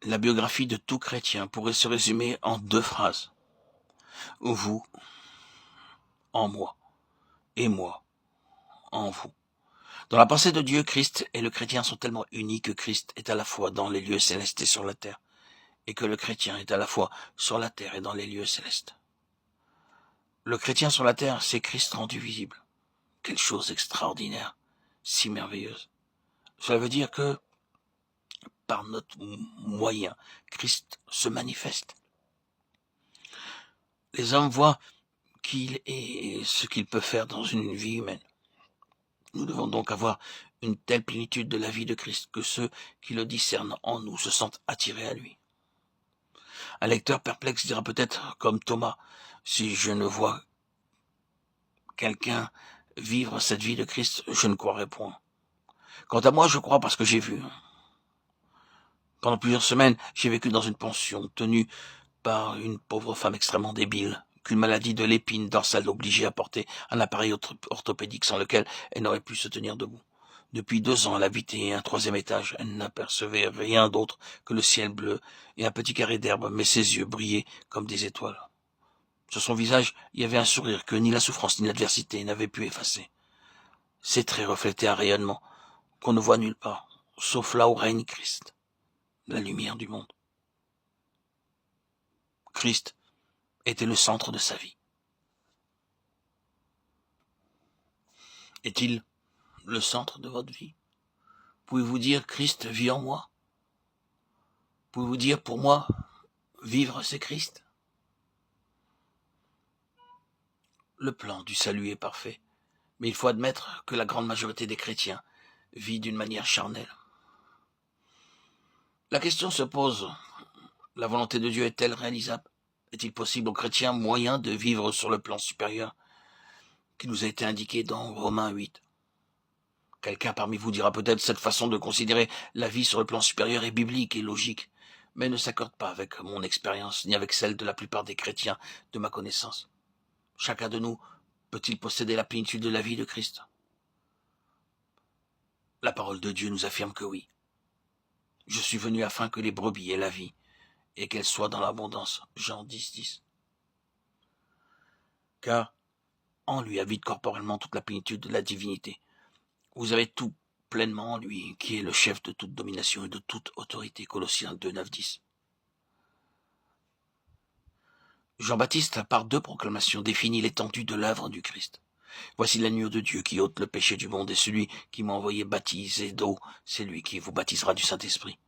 La biographie de tout chrétien pourrait se résumer en 2 phrases. Vous en moi, et moi en vous. Dans la pensée de Dieu, Christ et le chrétien sont tellement unis que Christ est à la fois dans les lieux célestes et sur la terre, et que le chrétien est à la fois sur la terre et dans les lieux célestes. Le chrétien sur la terre, c'est Christ rendu visible. Quelle chose extraordinaire, si merveilleuse. Cela veut dire que, par notre moyen, Christ se manifeste. Les hommes voient qui il est et ce qu'il peut faire dans une vie humaine. Nous devons donc avoir une telle plénitude de la vie de Christ que ceux qui le discernent en nous se sentent attirés à lui. Un lecteur perplexe dira peut-être, comme Thomas, si je ne vois quelqu'un vivre cette vie de Christ, je ne croirai point. Quant à moi, je crois parce que j'ai vu. Pendant plusieurs semaines, j'ai vécu dans une pension tenue par une pauvre femme extrêmement débile, qu'une maladie de l'épine dorsale l'obligeait à porter un appareil orthopédique sans lequel elle n'aurait pu se tenir debout. Depuis 2 ans, elle habitait un 3e étage. Elle n'apercevait rien d'autre que le ciel bleu et un petit carré d'herbe, mais ses yeux brillaient comme des étoiles. Sur son visage, il y avait un sourire que ni la souffrance ni l'adversité n'avaient pu effacer. Ses traits reflétaient un rayonnement qu'on ne voit nulle part, sauf là où règne Christ, la lumière du monde. Christ était le centre de sa vie. Est-il le centre de votre vie? Pouvez-vous dire Christ vit en moi? Pouvez-vous dire pour moi, vivre c'est Christ? Le plan du salut est parfait, mais il faut admettre que la grande majorité des chrétiens vit d'une manière charnelle. La question se pose, la volonté de Dieu est-elle réalisable? Est-il possible aux chrétiens moyen de vivre sur le plan supérieur qui nous a été indiqué dans Romains 8? Quelqu'un parmi vous dira peut-être cette façon de considérer la vie sur le plan supérieur est biblique et logique, mais ne s'accorde pas avec mon expérience ni avec celle de la plupart des chrétiens de ma connaissance. Chacun de nous peut-il posséder la plénitude de la vie de Christ? La parole de Dieu nous affirme que oui. Je suis venu afin que les brebis aient la vie, et qu'elles soient dans l'abondance. Jean 10:10. Car en lui habite corporellement toute la plénitude de la divinité. Vous avez tout pleinement en lui, qui est le chef de toute domination et de toute autorité. Colossiens 2:9-10. Jean-Baptiste, par 2 proclamations, définit l'étendue de l'œuvre du Christ. Voici l'agneau de Dieu qui ôte le péché du monde, et celui qui m'a envoyé baptiser d'eau, c'est lui qui vous baptisera du Saint-Esprit.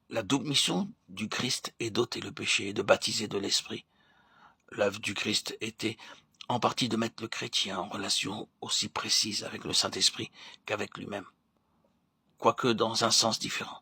La double mission du Christ est d'ôter le péché et de baptiser de l'Esprit. L'œuvre du Christ était en partie de mettre le chrétien en relation aussi précise avec le Saint-Esprit qu'avec lui-même, quoique dans un sens différent.